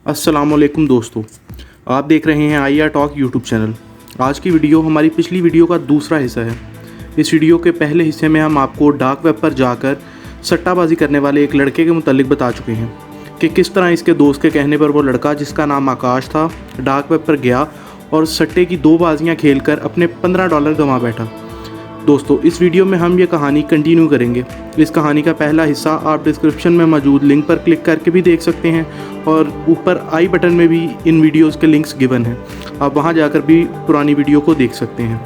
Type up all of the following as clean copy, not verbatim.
अस्सलामुअलैकुम दोस्तों, आप देख रहे हैं IR टॉक यूट्यूब चैनल। आज की वीडियो हमारी पिछली वीडियो का दूसरा हिस्सा है। इस वीडियो के पहले हिस्से में हम आपको डार्क वेब पर जाकर सट्टाबाजी करने वाले एक लड़के के मुतालिक बता चुके हैं कि किस तरह इसके दोस्त के कहने पर वो लड़का, जिसका नाम आकाश था, डार्क वेब पर गया और सट्टे की 2 बाजियाँ खेलकर अपने $15 गंवा बैठा। दोस्तों, इस वीडियो में हम ये कहानी कंटिन्यू करेंगे। इस कहानी का पहला हिस्सा आप डिस्क्रिप्शन में मौजूद लिंक पर क्लिक करके भी देख सकते हैं और ऊपर आई बटन में भी इन वीडियोस के लिंक्स गिवन हैं। आप वहां जाकर भी पुरानी वीडियो को देख सकते हैं।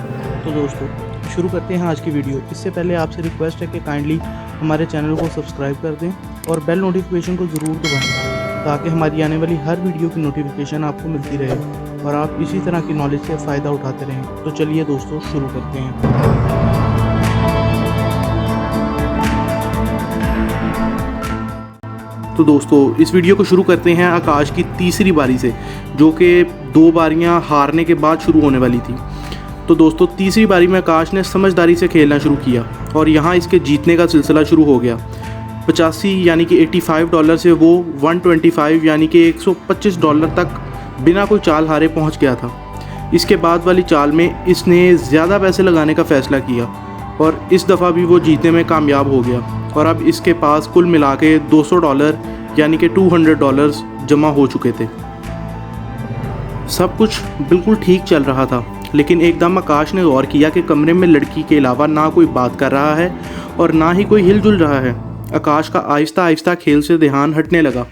तो दोस्तों, शुरू करते हैं आज की वीडियो। इससे पहले आपसे रिक्वेस्ट है कि काइंडली हमारे चैनल को सब्सक्राइब कर दें और बेल नोटिफिकेशन को ज़रूर दबाएँ ताकि हमारी आने वाली हर वीडियो की नोटिफिकेशन आपको मिलती रहे और आप इसी तरह की नॉलेज से फ़ायदा उठाते रहें। तो चलिए दोस्तों, शुरू करते हैं। तो दोस्तों, इस वीडियो को शुरू करते हैं आकाश की तीसरी बारी से, जो कि 2 बारियां हारने के बाद शुरू होने वाली थी। तो दोस्तों, तीसरी बारी में आकाश ने समझदारी से खेलना शुरू किया और यहाँ इसके जीतने का सिलसिला शुरू हो गया। 85 यानी कि $85 से वो 125 यानी कि $125 तक बिना कोई चाल हारे पहुँच गया था। इसके बाद वाली चाल में इसने ज़्यादा पैसे लगाने का फ़ैसला किया और इस दफ़ा भी वो जीतने में कामयाब हो गया और अब इसके पास कुल मिला के $200 यानी कि $200 जमा हो चुके थे। सब कुछ बिल्कुल ठीक चल रहा था, लेकिन एकदम आकाश ने गौर किया कि कमरे में लड़की के अलावा ना कोई बात कर रहा है और ना ही कोई हिलजुल रहा है। आकाश का आहिस्ता आहिस्ता खेल से ध्यान हटने लगा।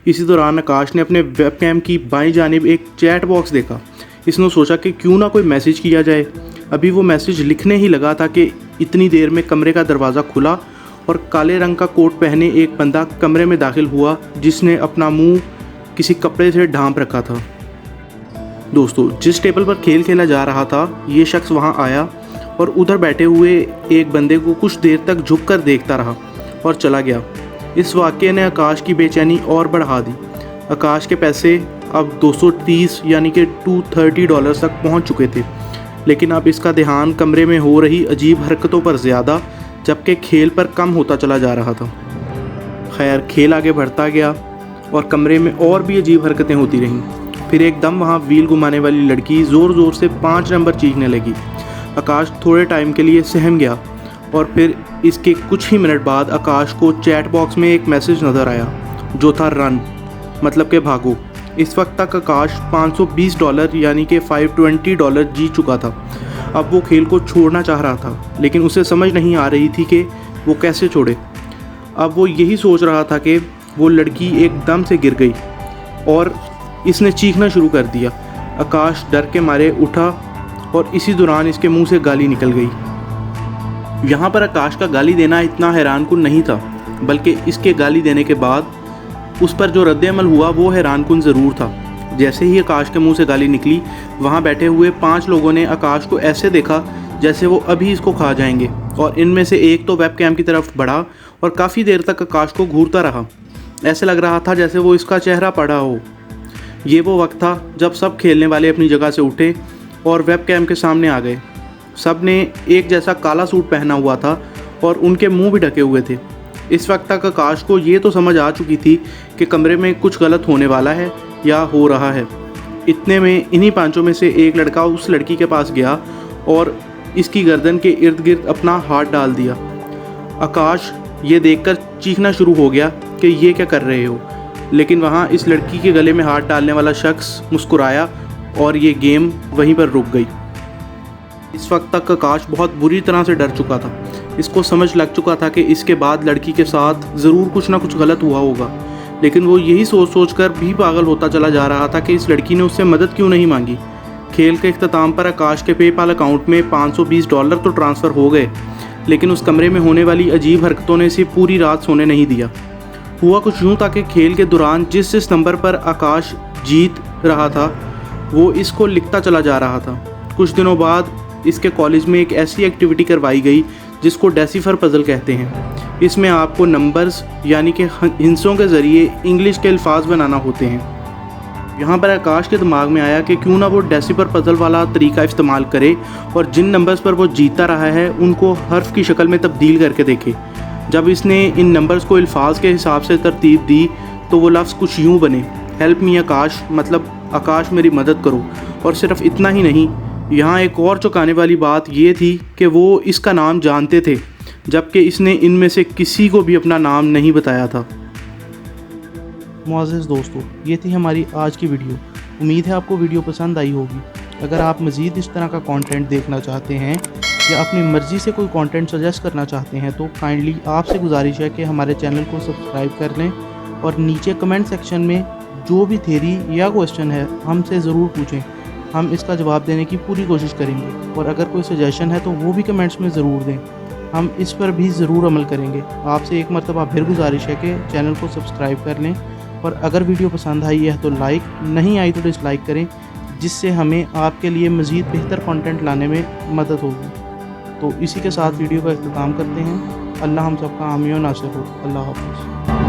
इसी दौरान आकाश ने अपने वेबकैम की बाईं जानिब एक चैट बॉक्स देखा। इसने सोचा कि क्यों ना कोई मैसेज किया जाए। अभी वो मैसेज लिखने ही लगा था कि इतनी देर में कमरे का दरवाज़ा खुला और काले रंग का कोट पहने एक बंदा कमरे में दाखिल हुआ, जिसने अपना मुंह किसी कपड़े से ढांप रखा था। दोस्तों, जिस टेबल पर खेल खेला जा रहा था, ये शख्स वहां आया और उधर बैठे हुए एक बंदे को कुछ देर तक झुककर देखता रहा और चला गया। इस वाक़ये ने आकाश की बेचैनी और बढ़ा दी। आकाश के पैसे अब 230 यानी कि $230 तक पहुँच चुके थे, लेकिन अब इसका ध्यान कमरे में हो रही अजीब हरकतों पर ज़्यादा, जबकि खेल पर कम होता चला जा रहा था। खैर, खेल आगे बढ़ता गया और कमरे में और भी अजीब हरकतें होती रहीं। फिर एकदम वहाँ व्हील घुमाने वाली लड़की ज़ोर ज़ोर से 5 नंबर चीखने लगी। आकाश थोड़े टाइम के लिए सहम गया और फिर इसके कुछ ही मिनट बाद आकाश को चैट बॉक्स में एक मैसेज नज़र आया, जो था रन, मतलब कि भागो। इस वक्त तक आकाश $520 यानी कि $520 जीत चुका था। अब वो खेल को छोड़ना चाह रहा था, लेकिन उसे समझ नहीं आ रही थी कि वो कैसे छोड़े। अब वो यही सोच रहा था कि वो लड़की एकदम से गिर गई और इसने चीखना शुरू कर दिया। आकाश डर के मारे उठा और इसी दौरान इसके मुंह से गाली निकल गई। यहाँ पर आकाश का गाली देना इतना हैरानकुन नहीं था, बल्कि इसके गाली देने के बाद उस पर जो रद्द-ए-अमल हुआ वो हैरानकुन ज़रूर था। जैसे ही आकाश के मुंह से गाली निकली, वहाँ बैठे हुए 5 लोगों ने आकाश को ऐसे देखा जैसे वो अभी इसको खा जाएंगे और इनमें से एक तो वेबकैम की तरफ बढ़ा और काफ़ी देर तक आकाश को घूरता रहा। ऐसे लग रहा था जैसे वो इसका चेहरा पड़ा हो। ये वो वक्त था जब सब खेलने वाले अपनी जगह से उठे और वेबकैम के सामने आ गए। सब ने एक जैसा काला सूट पहना हुआ था और उनके मुँह भी ढके हुए थे। इस वक्त तक आकाश को ये तो समझ आ चुकी थी कि कमरे में कुछ गलत होने वाला है या हो रहा है। इतने में इन्हीं 5 में से एक लड़का उस लड़की के पास गया और इसकी गर्दन के इर्द गिर्द अपना हाथ डाल दिया। आकाश ये देखकर चीखना शुरू हो गया कि ये क्या कर रहे हो, लेकिन वहाँ इस लड़की के गले में हाथ डालने वाला शख्स मुस्कुराया और ये गेम वहीं पर रुक गई। इस वक्त तक आकाश बहुत बुरी तरह से डर चुका था। इसको समझ लग चुका था कि इसके बाद लड़की के साथ ज़रूर कुछ ना कुछ गलत हुआ होगा, लेकिन वो यही सोच कर भी पागल होता चला जा रहा था कि इस लड़की ने उससे मदद क्यों नहीं मांगी। खेल के इख्तिताम पर आकाश के पेपाल अकाउंट में $520 तो ट्रांसफ़र हो गए, लेकिन उस कमरे में होने वाली अजीब हरकतों ने इसे पूरी रात सोने नहीं दिया। हुआ कुछ यूँ था कि खेल के दौरान जिस नंबर पर आकाश जीत रहा था, वो इसको लिखता चला जा रहा था। कुछ दिनों बाद इसके कॉलेज में एक ऐसी एक्टिविटी करवाई गई जिसको डेसिफर पज़ल कहते हैं। इसमें आपको नंबर्स यानी कि हिंसों के ज़रिए इंग्लिश के अल्फाज बनाना होते हैं। यहाँ पर आकाश के दिमाग में आया कि क्यों ना वो डेसिफर पज़ल वाला तरीका इस्तेमाल करे और जिन नंबर्स पर वो जीतता रहा है उनको हर्फ की शक्ल में तब्दील करके देखे। जब इसने इन नंबर्स को अल्फाज के हिसाब से तरतीब दी तो वो लफ्ज़ कुछ यूँ बने: हेल्प मी आकाश, मतलब आकाश मेरी मदद करो। और सिर्फ इतना ही नहीं, यहाँ एक और चौंकाने वाली बात ये थी कि वो इसका नाम जानते थे, जबकि इसने इनमें से किसी को भी अपना नाम नहीं बताया था। मुअज़्ज़िज़ दोस्तों, ये थी हमारी आज की वीडियो। उम्मीद है आपको वीडियो पसंद आई होगी। अगर आप मज़ीद इस तरह का कंटेंट देखना चाहते हैं या अपनी मर्ज़ी से कोई कंटेंट सजेस्ट करना चाहते हैं तो काइंडली आपसे गुजारिश है कि हमारे चैनल को सब्सक्राइब कर लें और नीचे कमेंट सेक्शन में जो भी थ्योरी या क्वेश्चन है हमसे ज़रूर पूछें। हम इसका जवाब देने की पूरी कोशिश करेंगे। और अगर कोई सजेशन है तो वो भी कमेंट्स में ज़रूर दें, हम इस पर भी ज़रूर अमल करेंगे। आपसे एक मरतबा फिर गुजारिश है कि चैनल को सब्सक्राइब कर लें और अगर वीडियो पसंद आई है तो लाइक, नहीं आई तो डिसलाइक करें, जिससे हमें आपके लिए मज़ीद बेहतर कंटेंट लाने में मदद होगी। तो इसी के साथ वीडियो का इख्तिताम करते हैं। अल्लाह हम सबका हामी और नासिर हो। अल्लाह हाफ़िज़।